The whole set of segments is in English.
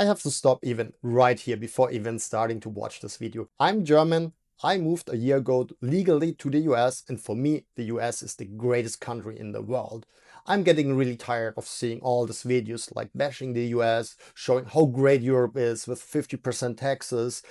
I have to stop even right here before even starting to watch this video. I'm German. I moved a year ago legally to the US, and for me, the US is the greatest country in the world. I'm getting really tired of seeing all these videos like bashing the US, showing how great Europe is with 50% taxes,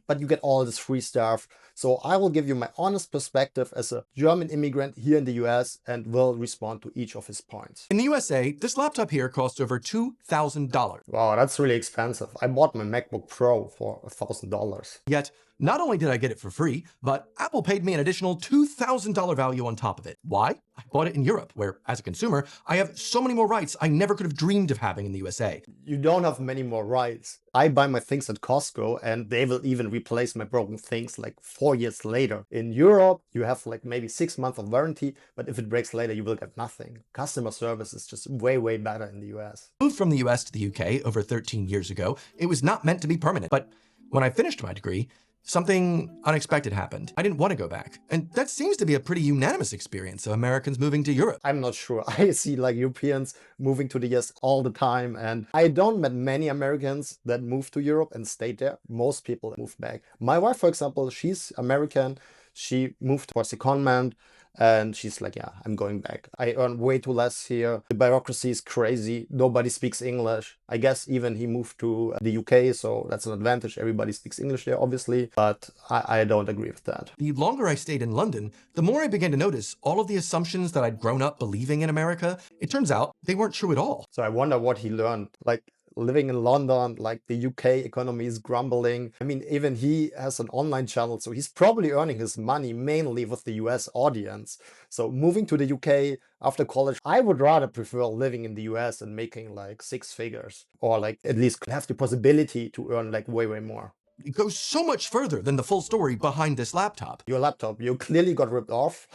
but you get all this free stuff. So I will give you my honest perspective as a German immigrant here in the US and will respond to each of his points. In the USA, this laptop here costs over $2,000. Wow, that's really expensive. I bought my MacBook Pro for $1,000. Yet, not only did I get it for free, but Apple paid me an additional $2,000 value on top of it. Why? I bought it in Europe, where, as a consumer, I have so many more rights I never could have dreamed of having in the USA. You don't have many more rights. I buy my things at Costco and they will even replace my broken things like 4 years later. In Europe, you have like maybe 6 months of warranty, but if it breaks later, you will get nothing. Customer service is just way, way better in the US. Moved from the US to the UK over 13 years ago. It was not meant to be permanent, but when I finished my degree, something unexpected happened. I didn't want to go back. And that seems to be a pretty unanimous experience of Americans moving to Europe. I'm not sure. I see like Europeans moving to the US all the time, and I don't met many Americans that moved to Europe and stayed there. Most people moved back. My wife, for example, she's American. She moved for secondment and she's like, yeah, I'm going back. I earn way too less here. The bureaucracy is crazy. Nobody speaks English. I guess even he moved to the UK, so that's an advantage. Everybody speaks English there, obviously, but I don't agree with that. The longer I stayed in London, the more I began to notice all of the assumptions that I'd grown up believing in America. It turns out they weren't true at all. So I wonder what he learned. Like, living in London, like the UK economy is grumbling. I mean, even he has an online channel, so he's probably earning his money mainly with the US audience. So moving to the UK after college, I would rather prefer living in the US and making like 6 figures, or like at least have the possibility to earn like way, way more. It goes so much further than the full story behind this laptop. Your laptop, you clearly got ripped off.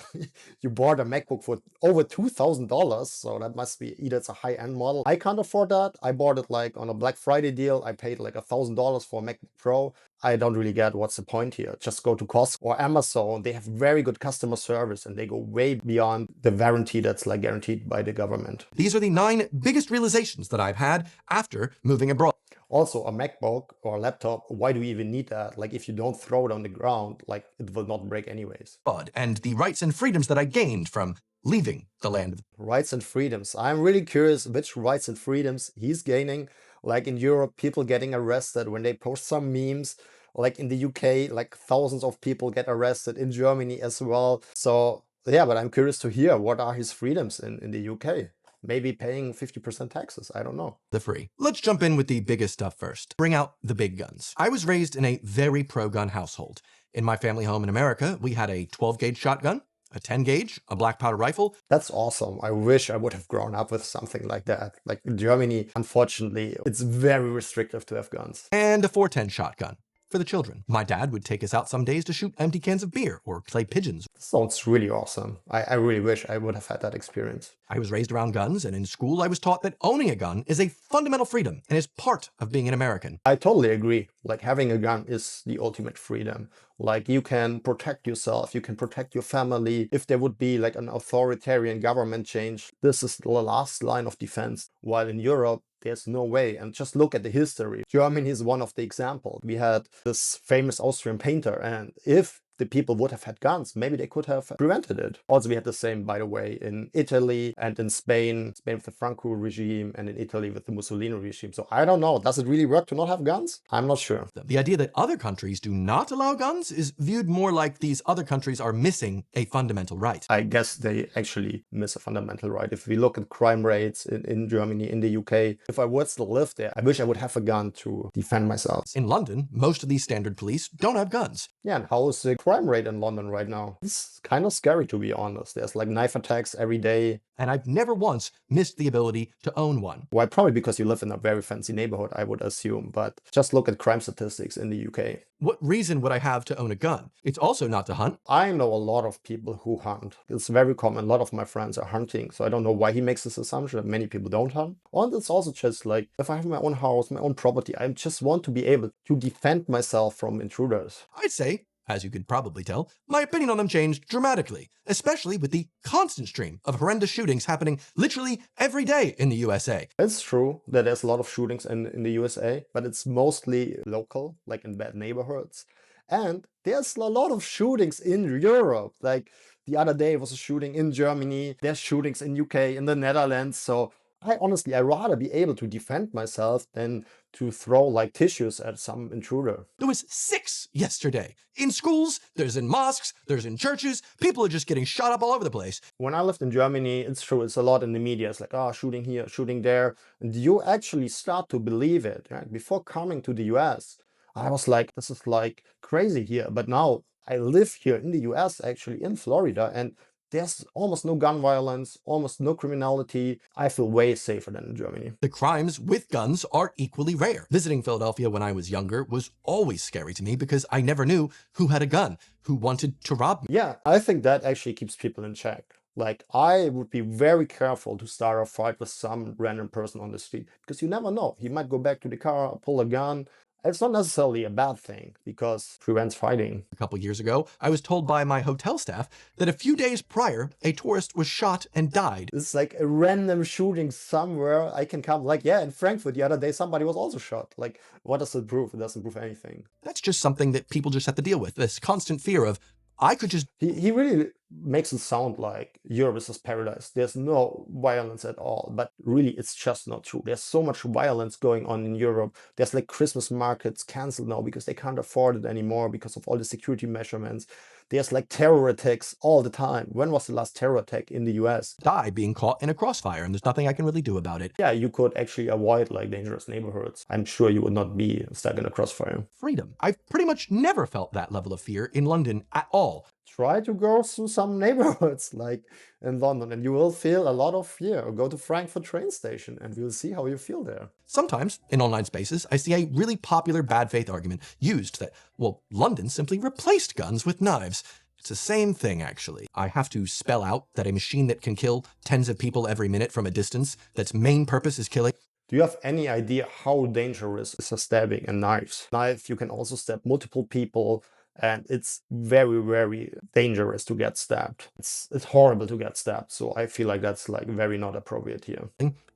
You bought a MacBook for over $2,000, so that must be either it's a high-end model. I can't afford that. I bought it like on a Black Friday deal. I paid like $1,000 for a MacBook Pro. I don't really get what's the point here. Just go to Costco or Amazon. They have very good customer service and they go way beyond the warranty that's like guaranteed by the government. These are the 9 biggest realizations that I've had after moving abroad. Also, a MacBook or a laptop, why do we even need that? Like, if you don't throw it on the ground, like, it will not break anyways. And the rights and freedoms that I gained from leaving the land. Rights and freedoms. I'm really curious which rights and freedoms he's gaining. Like in Europe, people getting arrested when they post some memes. Like in the UK, like thousands of people get arrested. In Germany as well. So, yeah, but I'm curious to hear what are his freedoms in the UK. Maybe paying 50% taxes. I don't know. The free. Let's jump in with the biggest stuff first. Bring out the big guns. I was raised in a very pro-gun household. In my family home in America, we had a 12-gauge shotgun, a 10-gauge, a black powder rifle. That's awesome. I wish I would have grown up with something like that. Like in Germany, unfortunately, it's very restrictive to have guns. And a 410 shotgun. For the children. My dad would take us out some days to shoot empty cans of beer or play pigeons. Sounds really awesome. I really wish I would have had that experience. I was raised around guns, and in school I was taught that owning a gun is a fundamental freedom and is part of being an American. I totally agree. Like having a gun is the ultimate freedom. Like you can protect yourself, you can protect your family. If there would be like an authoritarian government change, this is the last line of defense. While in Europe, there's no way. And just look at the history. Germany is one of the examples. We had this famous Austrian painter, and if the people would have had guns, maybe they could have prevented it. Also, we had the same, by the way, in Italy and in Spain with the Franco regime, and in Italy with the Mussolini regime. So I don't know. Does it really work to not have guns? I'm not sure. The idea that other countries do not allow guns is viewed more like these other countries are missing a fundamental right. I guess they actually miss a fundamental right. If we look at crime rates in Germany, in the UK, if I would still live there, I wish I would have a gun to defend myself. In London, most of these standard police don't have guns. Yeah, and how is the crime rate in London right now? It's kind of scary, to be honest. There's like knife attacks every day. And I've never once missed the ability to own one. Well, probably because you live in a very fancy neighborhood, I would assume. But just look at crime statistics in the UK. What reason would I have to own a gun? It's also not to hunt. I know a lot of people who hunt. It's very common. A lot of my friends are hunting. So I don't know why he makes this assumption that many people don't hunt. And it's also just like, if I have my own house, my own property, I just want to be able to defend myself from intruders. I'd say As you could probably tell, my opinion on them changed dramatically, especially with the constant stream of horrendous shootings happening literally every day in the USA. It's true that there's a lot of shootings in the USA, but it's mostly local, like in bad neighborhoods. And there's a lot of shootings in Europe. Like the other day was a shooting in Germany. There's shootings in UK, in the Netherlands. So I'd rather be able to defend myself than to throw like tissues at some intruder. There was 6 yesterday. In schools, there's in mosques, there's in churches. People are just getting shot up all over the place. When I lived in Germany, it's true, it's a lot in the media. It's like, oh, shooting here, shooting there. And you actually start to believe it, right? Before coming to the US, I was like, this is like crazy here. But now I live here in the US, actually in Florida, and there's almost no gun violence, almost no criminality. I feel way safer than in Germany. The crimes with guns are equally rare. Visiting Philadelphia when I was younger was always scary to me because I never knew who had a gun, who wanted to rob me. Yeah, I think that actually keeps people in check. Like, I would be very careful to start a fight with some random person on the street because you never know. He might go back to the car, pull a gun. It's not necessarily a bad thing because it prevents fighting. A couple years ago, I was told by my hotel staff that a few days prior, a tourist was shot and died. It's like a random shooting somewhere. I can come, like, yeah, in Frankfurt the other day, somebody was also shot. Like, what does it prove? It doesn't prove anything. That's just something that people just have to deal with. This constant fear of, I could just... He really makes it sound like Europe is his paradise. There's no violence at all, but really it's just not true. There's so much violence going on in Europe. There's like Christmas markets canceled now because they can't afford it anymore because of all the security measurements. There's like terror attacks all the time. When was the last terror attack in the US? die being caught in a crossfire, and there's nothing I can really do about it. Yeah, you could actually avoid like dangerous neighborhoods. I'm sure you would not be stuck in a crossfire. Freedom. I've pretty much never felt that level of fear in London at all. Try to go through some neighborhoods like in London and you will feel a lot of fear. Or go to Frankfurt train station and we'll see how you feel there. Sometimes, in online spaces, I see a really popular bad faith argument used that, well, London simply replaced guns with knives. It's the same thing, actually. I have to spell out that a machine that can kill tens of people every minute from a distance, that's main purpose is killing. Do you have any idea how dangerous is a stabbing and knives? Knife, you can also stab multiple people. And it's very, very dangerous to get stabbed. It's horrible to get stabbed. So I feel like that's like very not appropriate here.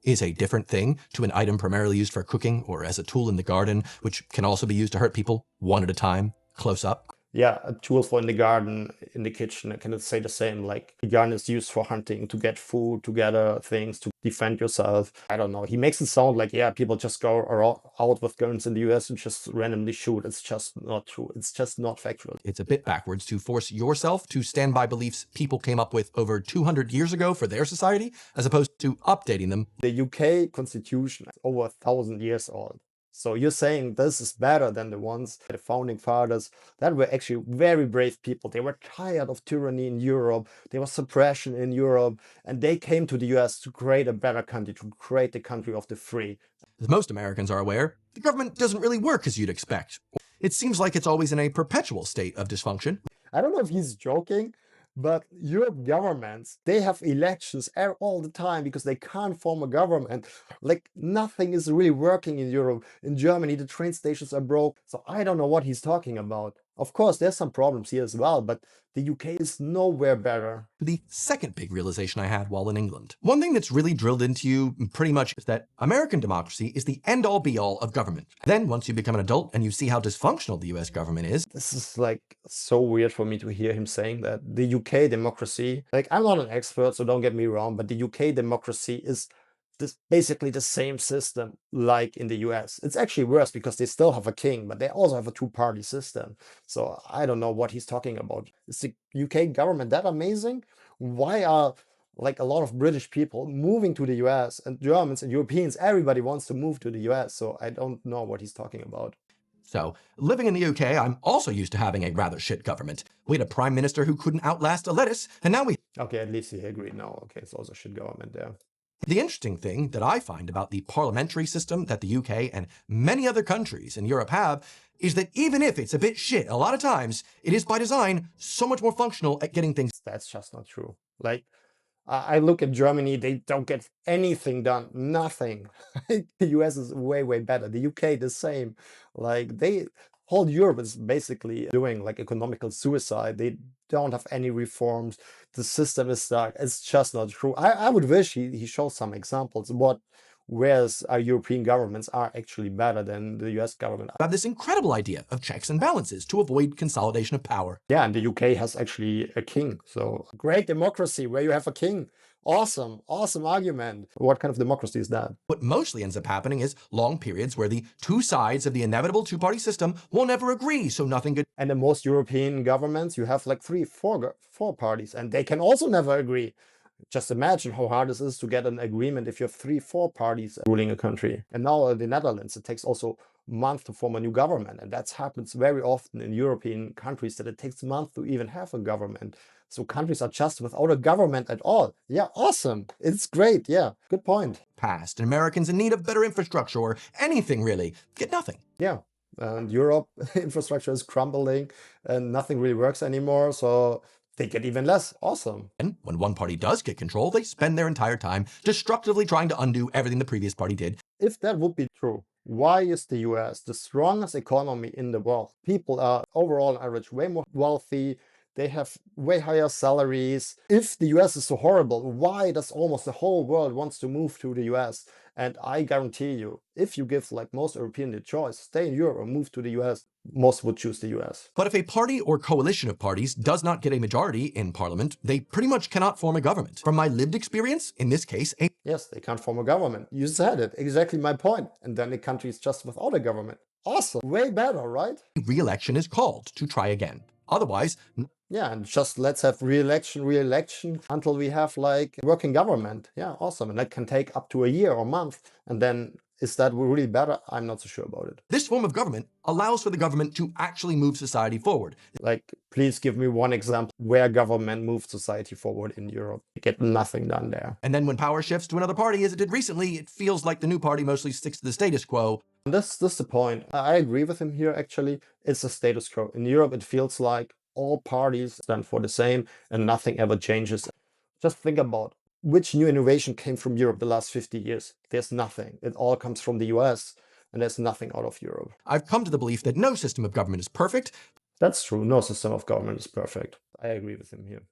Is a different thing to an item primarily used for cooking or as a tool in the garden, which can also be used to hurt people one at a time, close up. Yeah, a tool for in the garden, in the kitchen, I can say the same. Like the gun is used for hunting, to get food, to gather things, to defend yourself. I don't know. He makes it sound like, yeah, people just go out with guns in the US and just randomly shoot. It's just not true. It's just not factual. It's a bit backwards to force yourself to stand by beliefs people came up with over 200 years ago for their society, as opposed to updating them. The UK constitution is over 1,000 years old. So you're saying this is better than the ones, the founding fathers, that were actually very brave people. They were tired of tyranny in Europe. There was suppression in Europe. And they came to the US to create a better country, to create the country of the free. As most Americans are aware, the government doesn't really work as you'd expect. It seems like it's always in a perpetual state of dysfunction. I don't know if he's joking, but Europe governments, they have elections all the time because they can't form a government. Like nothing is really working in Europe. In Germany, the train stations are broke. So I don't know what he's talking about. Of course, there's some problems here as well, but the UK is nowhere better. The second big realization I had while in England. One thing that's really drilled into you pretty much is that American democracy is the end-all be-all of government. Then once you become an adult and you see how dysfunctional the US government is. This is like so weird for me to hear him saying that. The UK democracy, like I'm not an expert, so don't get me wrong, but the UK democracy is basically the same system like in the US. It's actually worse because they still have a king, but they also have a two-party system. So I don't know what he's talking about. Is the UK government that amazing? Why are like a lot of British people moving to the US and Germans and Europeans? Everybody wants to move to the US. So I don't know what he's talking about. So, living in the UK, I'm also used to having a rather shit government. We had a prime minister who couldn't outlast a lettuce, and now we... Okay, at least he agreed now. Okay, it's also shit government there. The interesting thing that I find about the parliamentary system that the UK and many other countries in Europe have is that even if it's a bit shit a lot of times, it is by design so much more functional at getting things. That's just not true. Like, I look at Germany, they don't get anything done, nothing. The US is way, way better. The UK, the same. Like, Whole Europe is basically doing like economical suicide. They don't have any reforms. The system is stuck. It's just not true. I would wish he shows some examples what whereas our European governments are actually better than the US government. Have this incredible idea of checks and balances to avoid consolidation of power. Yeah, and the UK has actually a king. So great democracy where you have a king. Awesome, awesome argument. What kind of democracy is that? What mostly ends up happening is long periods where the two sides of the inevitable two-party system will never agree, so nothing good. And in most European governments, you have like four parties, and they can also never agree. Just imagine how hard it is to get an agreement if you have four parties ruling a country. And now in the Netherlands, it takes also months to form a new government. And that happens very often in European countries that it takes months to even have a government. So countries are just without a government at all. Yeah, awesome. It's great. Yeah, good point. Passed, and Americans in need of better infrastructure or anything really get nothing. Yeah. And Europe infrastructure is crumbling and nothing really works anymore. So they get even less. Awesome. And when one party does get control, they spend their entire time destructively trying to undo everything the previous party did. If that would be true, why is the US the strongest economy in the world? People are overall on average way more wealthy. They have way higher salaries. If the US is so horrible, why does almost the whole world wants to move to the US? And I guarantee you, if you give like most Europeans the choice, stay in Europe or move to the US, most would choose the US. But if a party or coalition of parties does not get a majority in parliament, they pretty much cannot form a government. From my lived experience, in this case, yes, they can't form a government. You said it, exactly my point. And then the country is just without a government. Awesome, way better, right? Re-election is called to try again. Otherwise, yeah, and just let's have re-election until we have like working government. Yeah, awesome. And that can take up to a year or a month. And then is that really better? I'm not so sure about it. This form of government allows for the government to actually move society forward. Like, please give me one example where government moves society forward in Europe. You get nothing done there. And then when power shifts to another party, as it did recently, it feels like the new party mostly sticks to the status quo. And this is the point. I agree with him here, actually. It's a status quo. In Europe, it feels like all parties stand for the same and nothing ever changes. Just think about which new innovation came from Europe the last 50 years. There's nothing. It all comes from the US and there's nothing out of Europe. I've come to the belief that no system of government is perfect. That's true. No system of government is perfect. I agree with him here.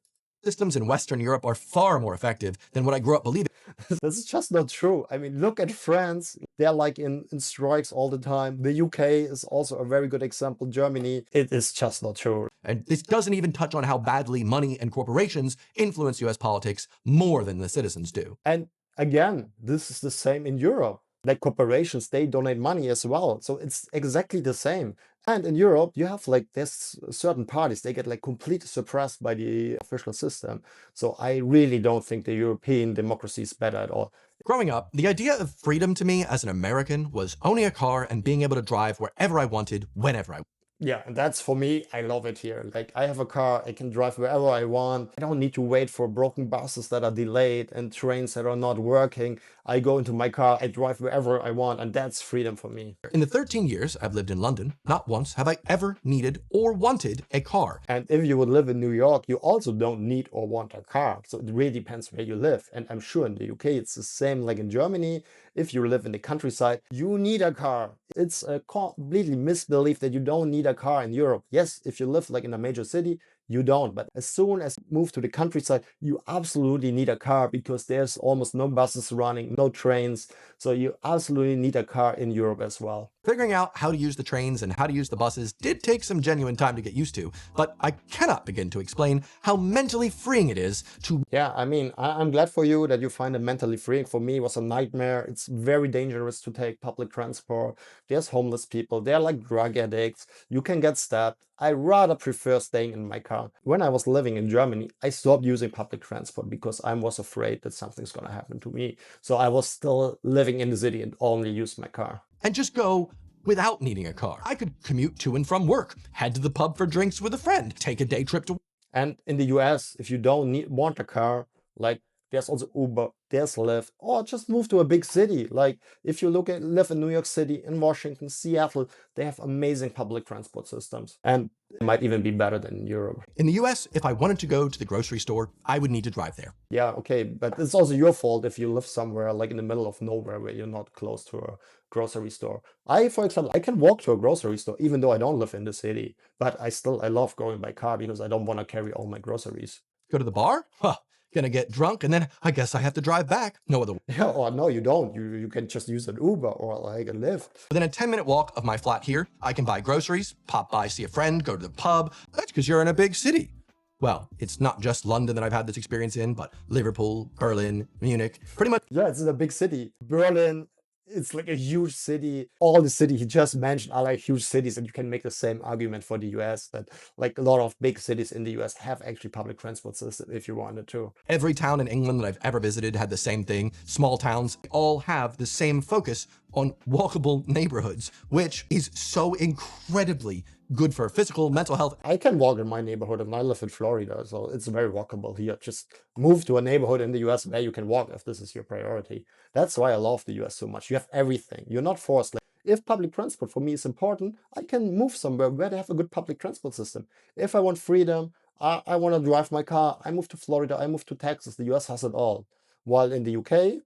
Systems in Western Europe are far more effective than what I grew up believing. This is just not true. I mean, look at France. They're like in strikes all the time. The UK is also a very good example. Germany, it is just not true. And this doesn't even touch on how badly money and corporations influence US politics more than the citizens do. And again, this is the same in Europe. Like corporations, they donate money as well. So it's exactly the same. And in Europe, you have like, there's certain parties, they get like completely suppressed by the official system. So I really don't think the European democracy is better at all. Growing up, the idea of freedom to me as an American was owning a car and being able to drive wherever I wanted, whenever I wanted. Yeah, and that's for me, I love it here. Like I have a car, I can drive wherever I want. I don't need to wait for broken buses that are delayed and trains that are not working. I go into my car, I drive wherever I want, and that's freedom for me. In the 13 years I've lived in London, not once have I ever needed or wanted a car. And if you would live in New York, you also don't need or want a car. So it really depends where you live. And I'm sure in the UK, it's the same like in Germany. If you live in the countryside, you need a car. It's a completely misbelief that you don't need a car in Europe. Yes, if you live like in a major city, you don't. But as soon as you move to the countryside, you absolutely need a car because there's almost no buses running, no trains. So you absolutely need a car in Europe as well. Figuring out how to use the trains and how to use the buses did take some genuine time to get used to, but I cannot begin to explain how mentally freeing it is to... Yeah, I mean, I'm glad for you that you find it mentally freeing. For me, it was a nightmare. It's very dangerous to take public transport. There's homeless people. They're like drug addicts. You can get stabbed. I rather prefer staying in my car. When I was living in Germany, I stopped using public transport because I was afraid that something's going to happen to me. So I was still living in the city and only used my car. And just go without needing a car. I could commute to and from work, head to the pub for drinks with a friend, take a day trip to... And in the US, if you don't want a car, like there's also Uber, there's lift, or just move to a big city. Like if you live in New York City, in Washington, Seattle, they have amazing public transport systems, and it might even be better than in Europe. In the US, if I wanted to go to the grocery store, I would need to drive there. Yeah, okay, but it's also your fault if you live somewhere like in the middle of nowhere where you're not close to a grocery store. For example, I can walk to a grocery store even though I don't live in the city, but I love going by car because I don't want to carry all my groceries. Go to the bar? Huh. Gonna get drunk, and then I guess I have to drive back. No other way. Yeah, or no, you don't. You can just use an Uber or like a Lyft. Within a 10-minute walk of my flat here, I can buy groceries, pop by, see a friend, go to the pub. That's because you're in a big city. Well, it's not just London that I've had this experience in, but Liverpool, Berlin, Munich, pretty much. Yeah, it's in a big city. Berlin, it's like a huge city. All the cities he just mentioned are like huge cities, and you can make the same argument for the US that like a lot of big cities in the US have actually public transport system if you wanted to. Every town in England that I've ever visited had the same thing. Small towns all have the same focus on walkable neighborhoods, which is so incredibly good for physical, mental health. I can walk in my neighborhood and I live in Florida, so it's very walkable here. Just move to a neighborhood in the US where you can walk if this is your priority. That's why I love the US so much. You have everything. You're not forced. Like, if public transport for me is important, I can move somewhere where they have a good public transport system. If I want freedom, I want to drive my car, I move to Florida, I move to Texas. The US has it all. While in the UK,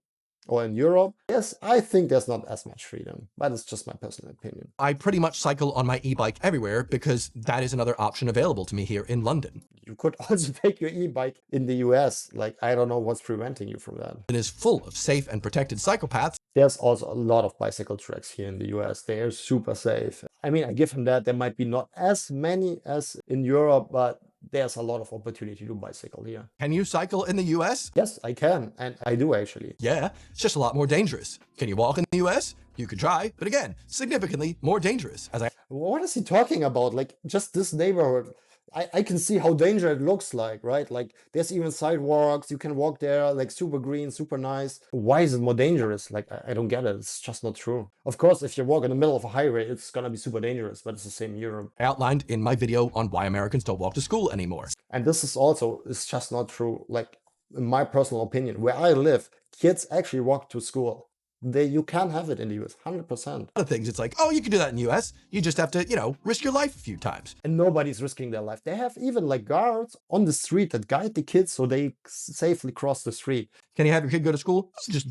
or in Europe, yes, I think there's not as much freedom, but it's just my personal opinion. I pretty much cycle on my e-bike everywhere because that is another option available to me here in London. You could also take your e-bike in the US. Like, I don't know what's preventing you from that. It is full of safe and protected cyclepaths. There's also a lot of bicycle tracks here in the US. They are super safe. I mean, I give him that. There might be not as many as in Europe, but there's a lot of opportunity to bicycle here. Can you cycle in the US? Yes, I can, and I do actually. Yeah, it's just a lot more dangerous. Can you walk in the US? You could try, but again, significantly more dangerous. What is he talking about? Like, just this neighborhood. I can see how dangerous it looks like, right? Like, there's even sidewalks. You can walk there, like, super green, super nice. Why is it more dangerous? Like, I don't get it. It's just not true. Of course, if you walk in the middle of a highway, it's gonna be super dangerous, but it's the same in Europe. I outlined in my video on why Americans don't walk to school anymore. And this is also, it's just not true. Like, in my personal opinion, where I live, kids actually walk to school. You can have it in the US, 100%. Other things, it's like, oh, you can do that in the US. You just have to, risk your life a few times. And nobody's risking their life. They have even like guards on the street that guide the kids so they safely cross the street. Can you have your kid go to school? Just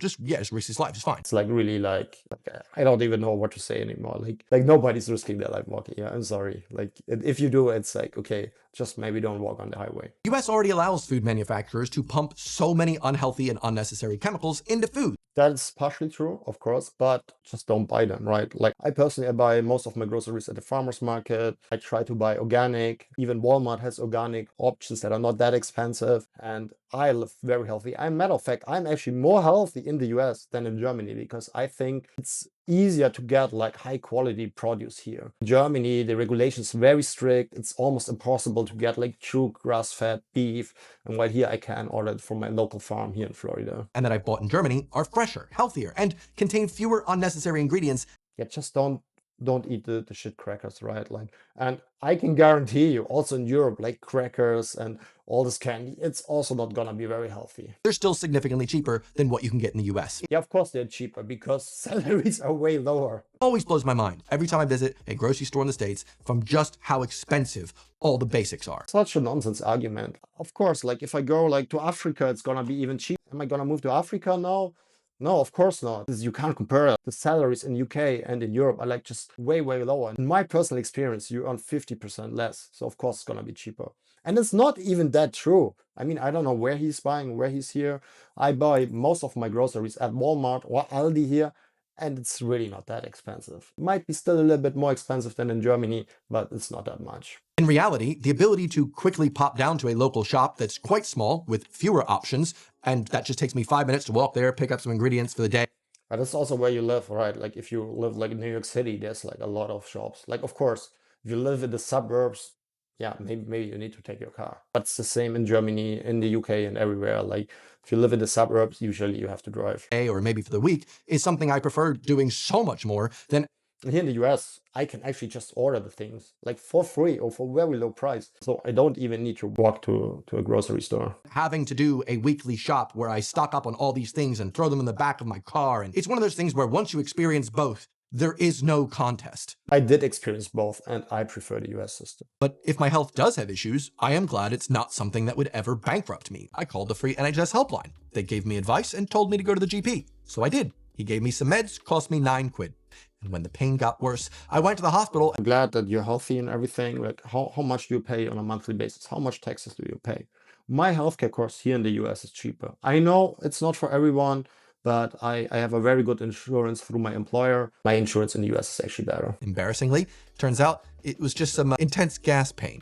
risk his life. It's fine. It's like really like I don't even know what to say anymore. Like nobody's risking their life walking. Yeah, I'm sorry. Like if you do, it's like, okay, just maybe don't walk on the highway. US already allows food manufacturers to pump so many unhealthy and unnecessary chemicals into food. That's partially true, of course, but just don't buy them, right? Like I personally, I buy most of my groceries at the farmer's market. I try to buy organic. Even Walmart has organic options that are not that expensive. And I live very healthy. Matter of fact, I'm actually more healthy in the US than in Germany because I think it's easier to get like high quality produce here. In Germany, the regulations very strict. It's almost impossible to get like true grass-fed beef. And while here I can order it from my local farm here in Florida. And that I bought in Germany are fresher, healthier, and contain fewer unnecessary ingredients. Yeah, just don't eat the shit crackers, right? Like, and I can guarantee you also in Europe, like crackers and all this candy, it's also not gonna be very healthy. They're still significantly cheaper than what you can get in the US. Yeah, of course they're cheaper because salaries are way lower. Always blows my mind every time I visit a grocery store in the States from just how expensive all the basics are. Such a nonsense argument. Of course, like if I go like to Africa, it's gonna be even cheaper. Am I gonna move to Africa now? No, of course not. You can't compare the salaries in UK and in Europe are like just way, way lower. In my personal experience, you earn 50% less. So of course it's gonna be cheaper. And it's not even that true. I mean, I don't know where he's buying, where he's here. I buy most of my groceries at Walmart or Aldi here, and it's really not that expensive. It might be still a little bit more expensive than in Germany, but it's not that much. In reality, the ability to quickly pop down to a local shop that's quite small with fewer options, and that just takes me 5 minutes to walk there, pick up some ingredients for the day. But that's also where you live, right? Like if you live like in New York City, there's like a lot of shops. Like of course, if you live in the suburbs, yeah, maybe you need to take your car. But it's the same in Germany, in the UK and everywhere. Like if you live in the suburbs, usually you have to drive. Or maybe for the week is something I prefer doing so much more than Here in the US, I can actually just order the things like for free or for very low price. So I don't even need to walk to a grocery store. Having to do a weekly shop where I stock up on all these things and throw them in the back of my car. And it's one of those things where once you experience both, there is no contest. I did experience both, and I prefer the US system. But if my health does have issues, I am glad it's not something that would ever bankrupt me. I called the free NHS helpline. They gave me advice and told me to go to the GP. So I did. He gave me some meds, cost me £9. And when the pain got worse, I went to the hospital. I'm glad that you're healthy and everything. Like, how much do you pay on a monthly basis? How much taxes do you pay? My healthcare cost here in the US is cheaper. I know it's not for everyone, but I have a very good insurance through my employer. My insurance in the US is actually better. Embarrassingly, turns out it was just some intense gas pain.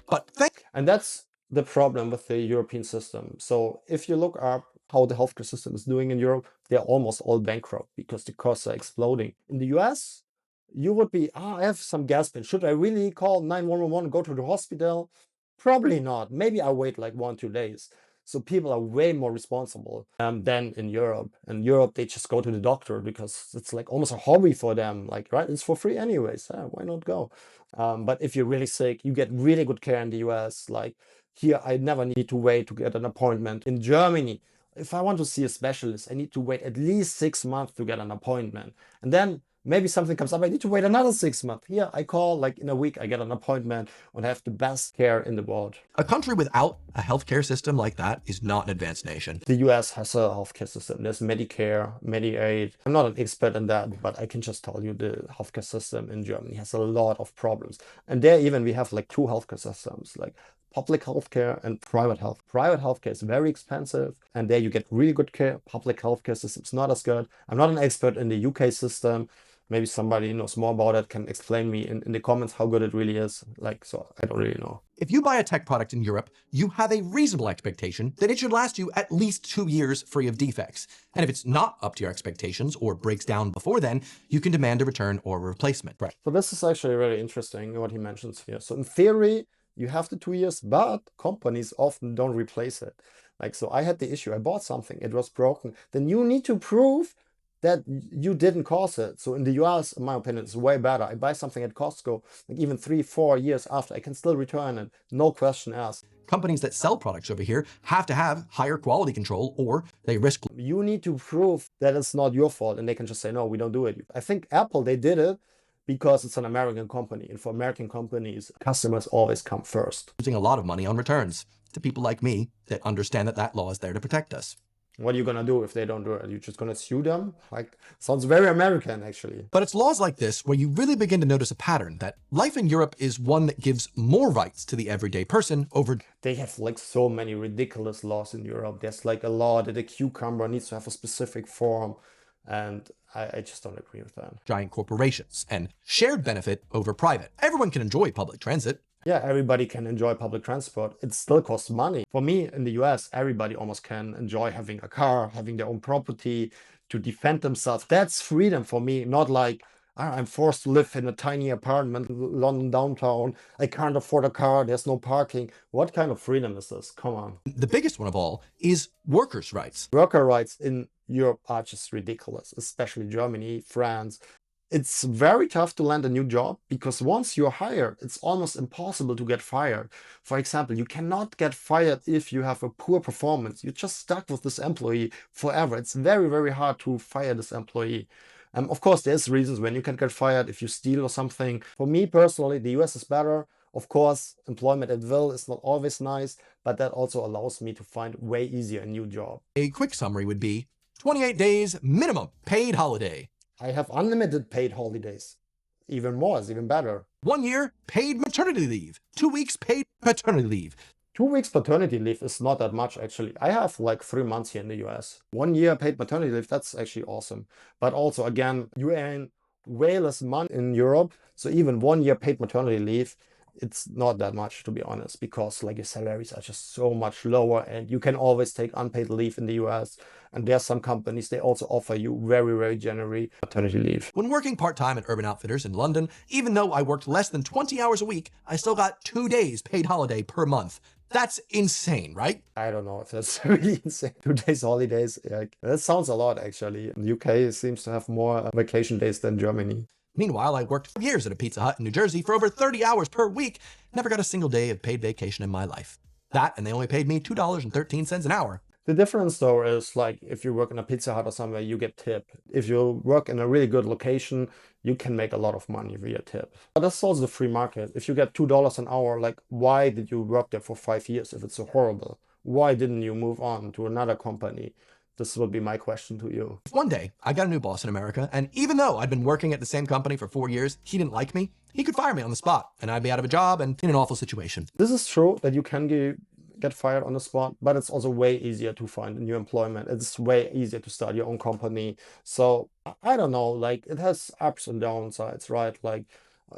And that's the problem with the European system. So if you look up how the healthcare system is doing in Europe, they're almost all bankrupt because the costs are exploding. In the US, you would be, I have some gas pain. Should I really call 911 and go to the hospital? Probably not. Maybe I'll wait like 1, 2 days. So people are way more responsible than in Europe. In Europe, they just go to the doctor because it's like almost a hobby for them. Like, right, it's for free anyways. Why not go? But if you're really sick, you get really good care in the US. Like here, I never need to wait to get an appointment. In Germany, if I want to see a specialist, I need to wait at least 6 months to get an appointment. And then maybe something comes up, I need to wait another 6 months. Here, I call, like in a week, I get an appointment and have the best care in the world. A country without a healthcare system like that is not an advanced nation. The US has a healthcare system. There's Medicare, Medicaid. I'm not an expert in that, but I can just tell you the healthcare system in Germany has a lot of problems. And there even we have like two healthcare systems, like public healthcare and private health. Private healthcare is very expensive, and there you get really good care. Public healthcare system is not as good. I'm not an expert in the UK system. Maybe somebody knows more about it can explain me in the comments how good it really is. Like, so I don't really know. If you buy a tech product in Europe, you have a reasonable expectation that it should last you at least 2 years free of defects. And if it's not up to your expectations or breaks down before then, you can demand a return or a replacement. Right. So this is actually really interesting what he mentions here. So in theory, you have the 2 years, but companies often don't replace it. Like, so I had the issue, I bought something, it was broken. Then you need to prove that you didn't cause it. So in the US, in my opinion, it's way better. I buy something at Costco, like even 3-4 years after, I can still return it, no question asked. Companies that sell products over here have to have higher quality control or they risk. You need to prove that it's not your fault and they can just say, no, we don't do it. I think Apple, they did it because it's an American company. And for American companies, customers always come first. Losing a lot of money on returns to people like me that understand that that law is there to protect us. What are you going to do if they don't do it? You're just going to sue them? Like, sounds very American, actually. But it's laws like this where you really begin to notice a pattern that life in Europe is one that gives more rights to the everyday person over. They have like so many ridiculous laws in Europe. There's like a law that a cucumber needs to have a specific form. And I just don't agree with that. Giant corporations and shared benefit over private. Everyone can enjoy public transit. Yeah, everybody can enjoy public transport. It still costs money. For me, in the US, everybody almost can enjoy having a car, having their own property, to defend themselves. That's freedom for me, not like, I'm forced to live in a tiny apartment, London downtown. I can't afford a car, there's no parking. What kind of freedom is this? Come on. The biggest one of all is workers' rights. Worker rights in Europe are just ridiculous, especially Germany, France. It's very tough to land a new job because once you're hired, it's almost impossible to get fired. For example, you cannot get fired if you have a poor performance. You're just stuck with this employee forever. It's very, very hard to fire this employee. Of course, there's reasons when you can get fired if you steal or something. For me personally, the US is better. Of course, employment at will is not always nice, but that also allows me to find way easier a new job. A quick summary would be 28 days minimum paid holiday. I have unlimited paid holidays. Even more is even better. 1 year paid maternity leave. 2 weeks paid paternity leave. 2 weeks paternity leave is not that much, actually. I have like 3 months here in the US. 1 year paid maternity leave, that's actually awesome. But also, again, you earn way less money in Europe. So even 1 year paid maternity leave, it's not that much, to be honest, because like your salaries are just so much lower and you can always take unpaid leave in the US. And there's some companies, they also offer you very, very generous maternity leave. When working part-time at Urban Outfitters in London, even though I worked less than 20 hours a week, I still got 2 days paid holiday per month. That's insane, right? I don't know if that's really insane. 2 days holidays, yeah, that sounds a lot actually. The UK seems to have more vacation days than Germany. Meanwhile, I worked 5 years at a Pizza Hut in New Jersey for over 30 hours per week, never got a single day of paid vacation in my life. That, and they only paid me $2.13 an hour. The difference though is like if you work in a Pizza Hut or somewhere, you get tip. If you work in a really good location, you can make a lot of money via tip. But that's also the free market. If you get $2 an hour, like why did you work there for 5 years if it's so horrible? Why didn't you move on to another company? This would be my question to you. One day, I got a new boss in America, and even though I'd been working at the same company for 4 years, he didn't like me. He could fire me on the spot, and I'd be out of a job and in an awful situation. This is true that you can get fired on the spot, but it's also way easier to find a new employment. It's way easier to start your own company. So I don't know, like it has ups and downsides, right? Like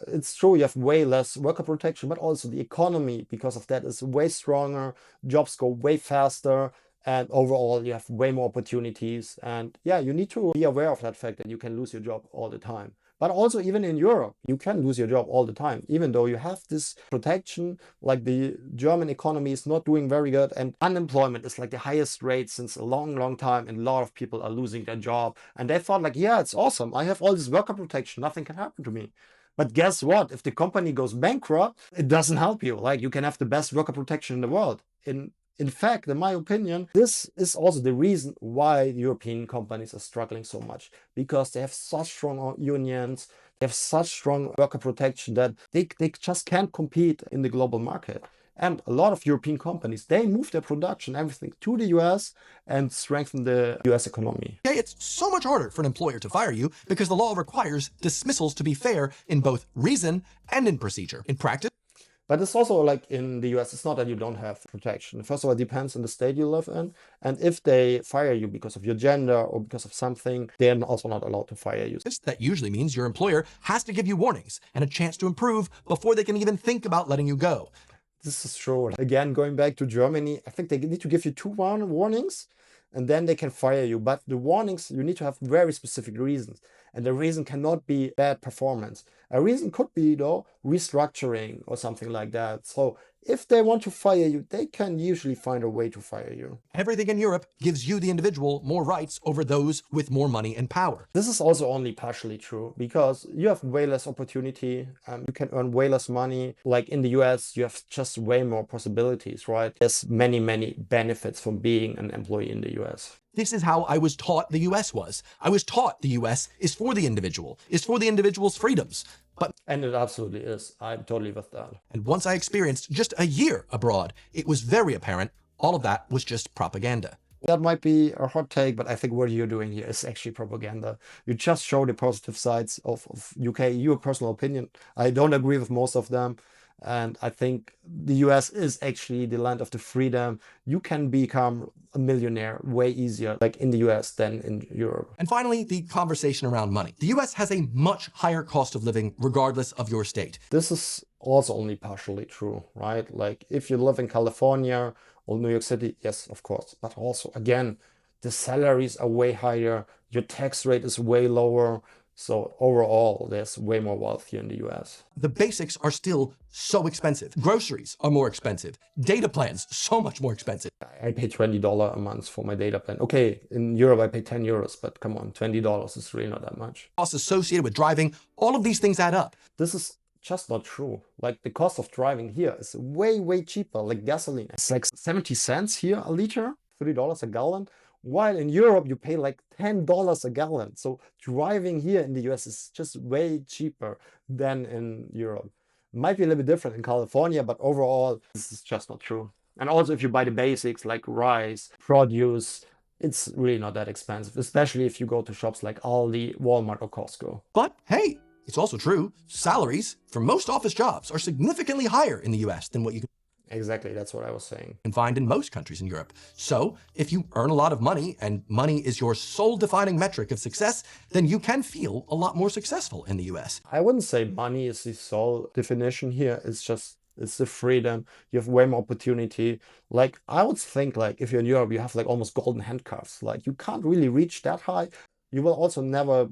it's true you have way less worker protection, but also the economy because of that is way stronger. Jobs go way faster. And overall, you have way more opportunities. And yeah, you need to be aware of that fact that you can lose your job all the time. But also, even in Europe, you can lose your job all the time, even though you have this protection. Like the German economy is not doing very good, and unemployment is like the highest rate since a long, long time. And a lot of people are losing their job. And they thought, like, yeah, it's awesome. I have all this worker protection. Nothing can happen to me. But guess what? If the company goes bankrupt, it doesn't help you. Like you can have the best worker protection in the world. In fact, in my opinion, this is also the reason why European companies are struggling so much, because they have such strong unions, they have such strong worker protection that they just can't compete in the global market. And a lot of European companies, they move their production, everything to the US and strengthen the US economy. Okay, it's so much harder for an employer to fire you because the law requires dismissals to be fair in both reason and in procedure. In practice, but it's also like in the US, it's not that you don't have protection. First of all, it depends on the state you live in. And if they fire you because of your gender or because of something, they're also not allowed to fire you. that usually means your employer has to give you warnings and a chance to improve before they can even think about letting you go. This is true. Again, going back to Germany, I think they need to give you 2 warnings and then they can fire you. But the warnings, you need to have very specific reasons. And the reason cannot be bad performance. A reason could be, though, restructuring or something like that. So if they want to fire you, they can usually find a way to fire you. Everything in Europe gives you, the individual, more rights over those with more money and power. This is also only partially true because you have way less opportunity. You can earn way less money. Like in the US, you have just way more possibilities, right? There's many, many benefits from being an employee in the US. This is how I was taught the US was. I was taught the US is for the individual, is for the individual's freedoms. And it absolutely is. I'm totally with that. And once I experienced just a year abroad, it was very apparent all of that was just propaganda. That might be a hot take, but I think what you're doing here is actually propaganda. You just show the positive sides of UK, your personal opinion. I don't agree with most of them. And I think the US is actually the land of the freedom. You can become a millionaire way easier, like in the US than in Europe. And finally, the conversation around money. The US has a much higher cost of living regardless of your state. This is also only partially true, right? Like if you live in California or New York City, yes, of course. But also, again, the salaries are way higher. Your tax rate is way lower. So overall, there's way more wealth here in the US. The basics are still so expensive. Groceries are more expensive. Data plans, so much more expensive. I pay $20 a month for my data plan. Okay, in Europe, I pay 10 euros, but come on, $20 is really not that much. Costs associated with driving, all of these things add up. This is just not true. Like the cost of driving here is way, way cheaper. Like gasoline, it's like 70 cents here a liter, $3 a gallon. While in Europe, you pay like $10 a gallon. So driving here in the US is just way cheaper than in Europe. Might be a little bit different in California, but overall, this is just not true. And also if you buy the basics like rice, produce, it's really not that expensive, especially if you go to shops like Aldi, Walmart, or Costco. But hey, it's also true, salaries for most office jobs are significantly higher in the US than what you can Exactly, that's what I was saying. find in most countries in Europe. So if you earn a lot of money and money is your sole defining metric of success, then you can feel a lot more successful in the US. I wouldn't say money is the sole definition here. It's the freedom. You have way more opportunity. Like I would think like if you're in Europe, you have like almost golden handcuffs. Like you can't really reach that high. You will also never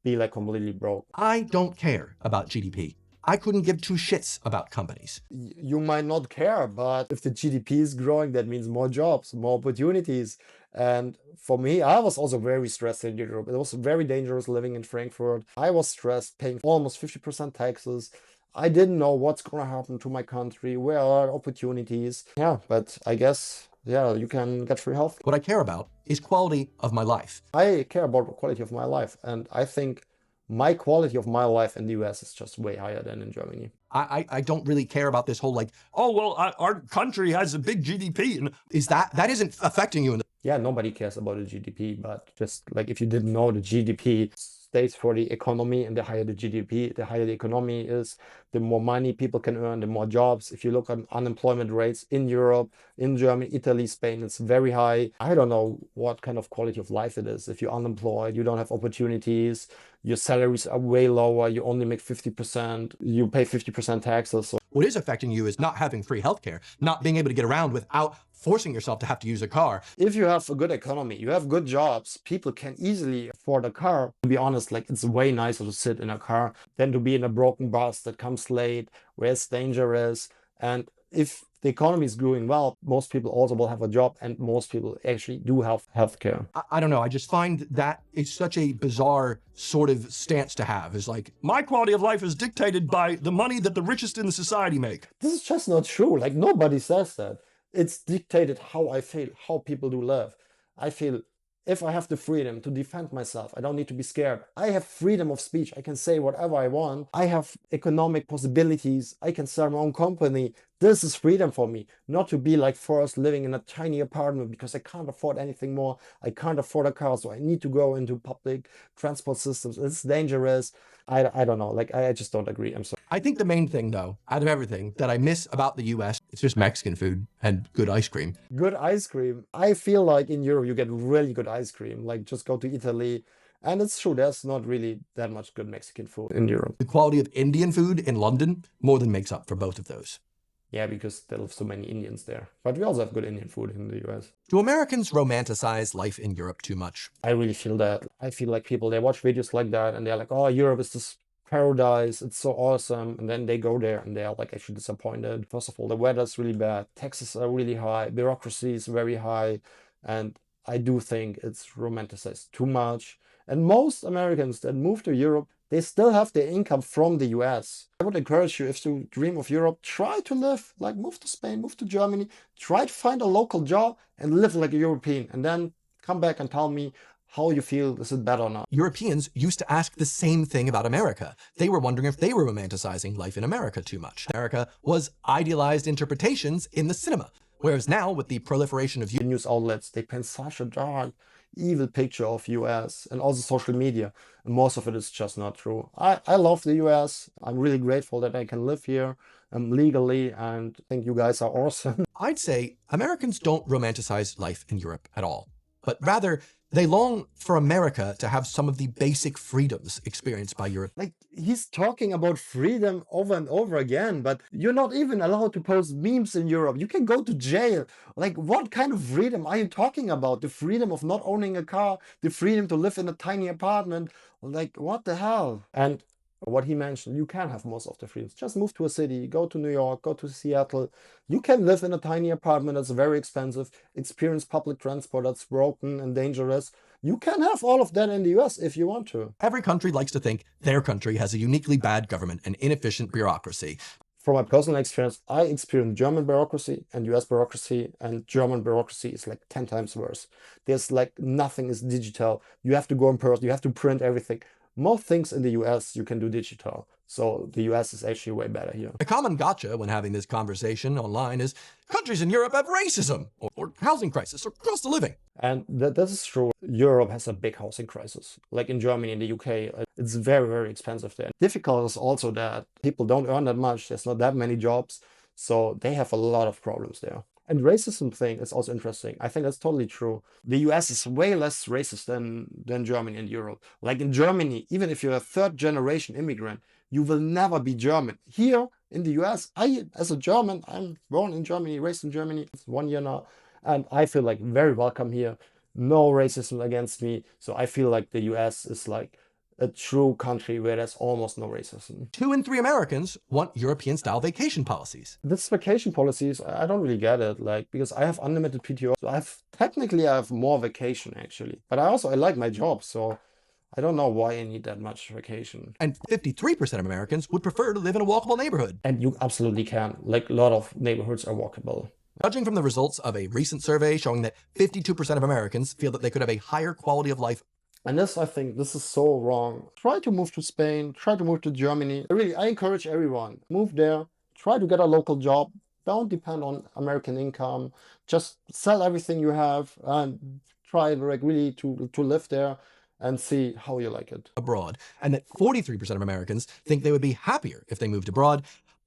be like completely broke. I don't care about GDP. I couldn't give 2 shits about companies. You might not care, but if the GDP is growing, that means more jobs, more opportunities. And for me, I was also very stressed in Europe. It was very dangerous living in Frankfurt. I was stressed, paying almost 50% taxes. I didn't know what's gonna happen to my country, where are opportunities. Yeah, but I guess, yeah, you can get free health. What I care about is quality of my life. I care about the quality of my life, and I think my quality of my life in the US is just way higher than in Germany. I don't really care about this whole like, oh, well, our country has a big GDP. And is that isn't affecting you in the Yeah, nobody cares about the GDP, but just like if you didn't know, the GDP stays for the economy, and the higher the GDP, the higher the economy is, the more money people can earn, the more jobs. If you look at unemployment rates in Europe, in Germany, Italy, Spain, it's very high. I don't know what kind of quality of life it is. If you're unemployed, you don't have opportunities, your salaries are way lower, you only make 50%, you pay 50% taxes. So what is affecting you is not having free healthcare, not being able to get around without forcing yourself to have to use a car. if you have a good economy, you have good jobs, people can easily afford a car. To be honest, like it's way nicer to sit in a car than to be in a broken bus that comes late, where it's dangerous. And if the economy is doing well, most people also will have a job, and most people actually do have healthcare. I don't know. I just find that it's such a bizarre sort of stance to have. It's like, my quality of life is dictated by the money that the richest in the society make. This is just not true. Like nobody says that. It's dictated how I feel, how people do live. I feel if I have the freedom to defend myself, I don't need to be scared. I have freedom of speech. I can say whatever I want. I have economic possibilities. I can start my own company. This is freedom for me, not to be like forced living in a tiny apartment because I can't afford anything more. I can't afford a car, so I need to go into public transport systems. It's dangerous. I don't know. Like I just don't agree. I'm sorry. I think the main thing, though, out of everything that I miss about the US, it's just Mexican food and good ice cream. Good ice cream. I feel like in Europe you get really good ice cream. Like just go to Italy. And it's true, there's not really that much good Mexican food in Europe. The quality of Indian food in London more than makes up for both of those. Yeah, because there live so many Indians there. But we also have good Indian food in the US. Do Americans romanticize life in Europe too much? I really feel that. I feel like people, they watch videos like that and they're like, oh, Europe is this paradise, it's so awesome. And then they go there and they're like actually disappointed. First of all, the weather's really bad, taxes are really high, bureaucracy is very high. And I do think it's romanticized too much. And most Americans that move to Europe, they still have their income from the US. I would encourage you, if you dream of Europe, try to live, like move to Spain, move to Germany, try to find a local job and live like a European. And then come back and tell me how you feel, is it better or not? Europeans used to ask the same thing about America. They were wondering if they were romanticizing life in America too much. America was idealized interpretations in the cinema. Whereas now, with the proliferation of news outlets, they paint such a dark, evil picture of US and also social media. And most of it is just not true. I love the US. I'm really grateful that I can live here legally, and I think you guys are awesome. I'd say Americans don't romanticize life in Europe at all, but rather they long for America to have some of the basic freedoms experienced by Europe. Like, he's talking about freedom over and over again, but you're not even allowed to post memes in Europe. You can go to jail. Like, what kind of freedom are you talking about? The freedom of not owning a car, the freedom to live in a tiny apartment. Like, what the hell? And what he mentioned, you can have most of the freedoms. Just move to a city, go to New York, go to Seattle. You can live in a tiny apartment that's very expensive, experience public transport that's broken and dangerous. You can have all of that in the US if you want to. Every country likes to think their country has a uniquely bad government and inefficient bureaucracy. From my personal experience, I experienced German bureaucracy and US bureaucracy, and German bureaucracy is like 10 times worse. There's like nothing is digital. You have to go in person, you have to print everything. Most things in the US you can do digital. So the US is actually way better here. A common gotcha when having this conversation online is countries in Europe have racism or housing crisis or cost of living. And that is true. Europe has a big housing crisis. Like in Germany, in the UK, it's very, very expensive there. Difficult is also that people don't earn that much. There's not that many jobs. So they have a lot of problems there. And racism thing is also interesting. I think that's totally true. The US is way less racist than Germany and Europe. Like in Germany, even if you're a third generation immigrant, you will never be German. Here in the US, as a German, I'm born in Germany, raised in Germany. It's 1 year now. And I feel like very welcome here. No racism against me. So I feel like the US is like a true country where there's almost no racism. 2 in 3 Americans want European-style vacation policies. This vacation policies, I don't really get it, like, because I have unlimited PTO. So technically I have more vacation actually, but I like my job, so I don't know why I need that much vacation. And 53% of Americans would prefer to live in a walkable neighborhood. And you absolutely can. Like, a lot of neighborhoods are walkable. Judging from the results of a recent survey showing that 52% of Americans feel that they could have a higher quality of life. And this, I think, this is so wrong. Try to move to Spain, try to move to Germany. Really, I encourage everyone, move there, try to get a local job. Don't depend on American income. Just sell everything you have and try like really to live there and see how you like it. Abroad, and that 43% of Americans think they would be happier if they moved abroad.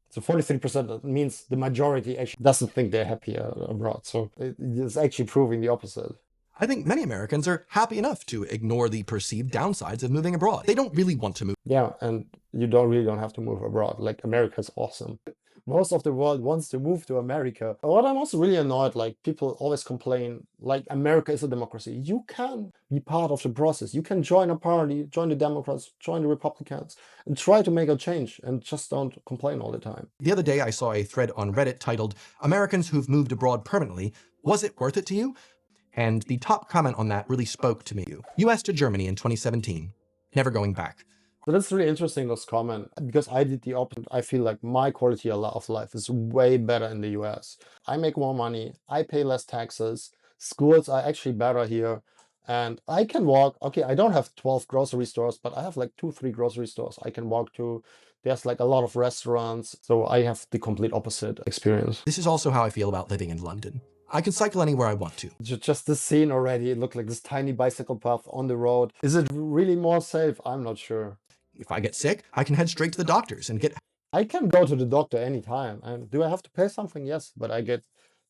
So 43% means the majority actually doesn't think they're happier abroad. So it's actually proving the opposite. I think many Americans are happy enough to ignore the perceived downsides of moving abroad. They don't really want to move. Yeah, and you don't have to move abroad. Like, America's awesome. Most of the world wants to move to America. What I'm also really annoyed, like, people always complain, like, America is a democracy. You can be part of the process. You can join a party, join the Democrats, join the Republicans, and try to make a change, and just don't complain all the time. The other day I saw a thread on Reddit titled, "Americans Who've Moved Abroad Permanently, Was It Worth It to You?" And the top comment on that really spoke to me. US to Germany in 2017, never going back. So that's really interesting, this comment, because I did the opposite. I feel like my quality of life is way better in the US. I make more money, I pay less taxes, schools are actually better here, and I can walk. Okay, I don't have 12 grocery stores, but I have like 2, 3 grocery stores I can walk to. There's like a lot of restaurants, so I have the complete opposite experience. This is also how I feel about living in London. I can cycle anywhere I want to. Just this scene already, it looked like this tiny bicycle path on the road. Is it really more safe? I'm not sure. If I get sick, I can head straight to the doctors and get... I can go to the doctor anytime. And do I have to pay something? Yes, but I get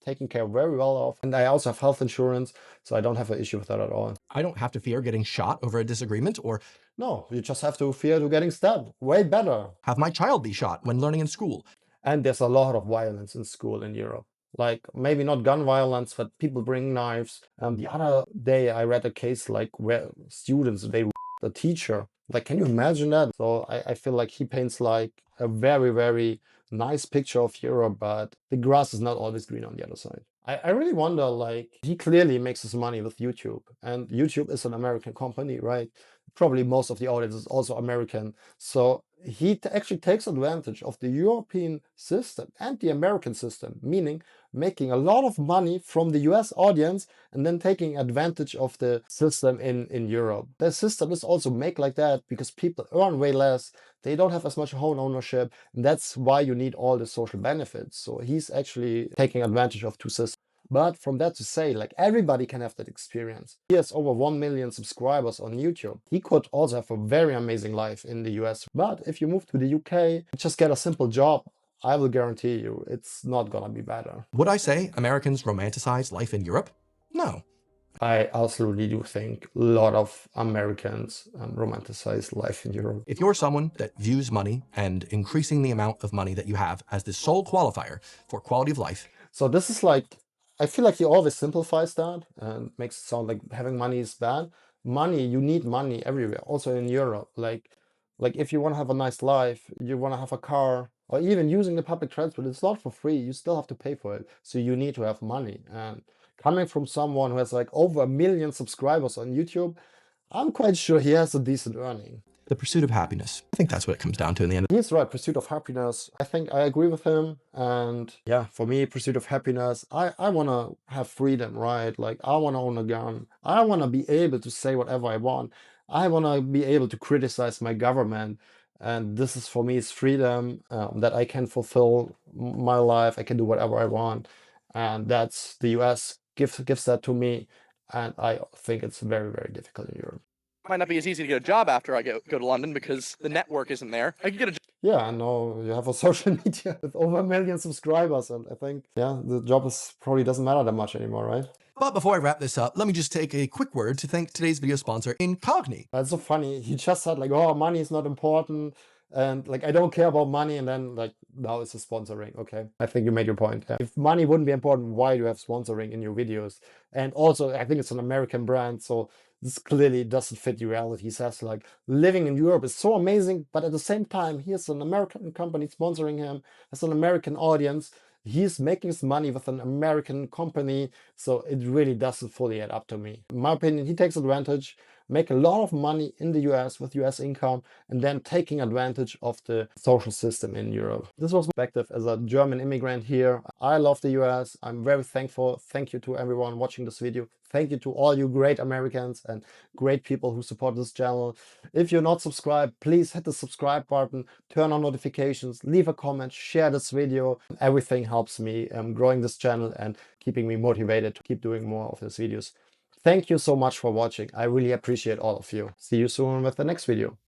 taken care of very well of. And I also have health insurance, so I don't have an issue with that at all. I don't have to fear getting shot over a disagreement or... No, you just have to fear to getting stabbed. Way better. Have my child be shot when learning in school. And there's a lot of violence in school in Europe. Like, maybe not gun violence, but people bring knives. The other day I read a case like where students, they the teacher. Like, can you imagine that? So I feel like he paints like a very, very nice picture of Europe, but the grass is not always green on the other side. I really wonder, like, he clearly makes his money with YouTube, and YouTube is an American company, right? Probably most of the audience is also American. So he actually takes advantage of the European system and the American system, meaning making a lot of money from the US audience and then taking advantage of the system in Europe. The system is also made like that because people earn way less, they don't have as much home ownership, and that's why you need all the social benefits. So he's actually taking advantage of two systems. But from that to say, like, everybody can have that experience. He has over 1 million subscribers on YouTube. He could also have a very amazing life in the US. But if you move to the UK, just get a simple job, I will guarantee you it's not gonna be better. Would I say Americans romanticize life in Europe? No. I absolutely do think a lot of Americans romanticize life in Europe. If you're someone that views money and increasing the amount of money that you have as the sole qualifier for quality of life. So this is like, I feel like he always simplifies that and makes it sound like having money is bad. Money, you need money everywhere, also in Europe. Like if you want to have a nice life, you want to have a car, or even using the public transport, it's not for free. You still have to pay for it. So you need to have money. And coming from someone who has like over 1 million subscribers on YouTube, I'm quite sure he has a decent earning. The pursuit of happiness. I think that's what it comes down to in the end. He's right, pursuit of happiness. I think I agree with him. And yeah, for me, pursuit of happiness, I want to have freedom, right? Like, I want to own a gun. I want to be able to say whatever I want. I want to be able to criticize my government. And this is, for me, is freedom, that I can fulfill my life. I can do whatever I want. And that's the US gives that to me. And I think it's very, very difficult in Europe. Might not be as easy to get a job after I go to London because the network isn't there. I could get a job. Yeah, I know you have a social media with over 1 million subscribers, and I think, yeah, the job probably doesn't matter that much anymore, right? But before I wrap this up, let me just take a quick word to thank today's video sponsor, Incogni. That's so funny. He just said like, oh, money is not important, and like, I don't care about money, and then like, now it's a sponsoring. Okay, I think you made your point. Yeah. If money wouldn't be important, why do you have sponsoring in your videos? And also, I think it's an American brand, so this clearly doesn't fit reality. He says like living in Europe is so amazing, but at the same time, here's an American company sponsoring him, has an American audience. He's making his money with an American company, so it really doesn't fully add up to me. In my opinion, he takes advantage, make a lot of money in the US with US income, and then taking advantage of the social system in Europe. This was my perspective as a German immigrant here. I love the US. I'm very thankful. Thank you to everyone watching this video. Thank you to all you great Americans and great people who support this channel. If you're not subscribed, please hit the subscribe button, turn on notifications, leave a comment, share this video. Everything helps me growing this channel and keeping me motivated to keep doing more of these videos. Thank you so much for watching. I really appreciate all of you. See you soon with the next video.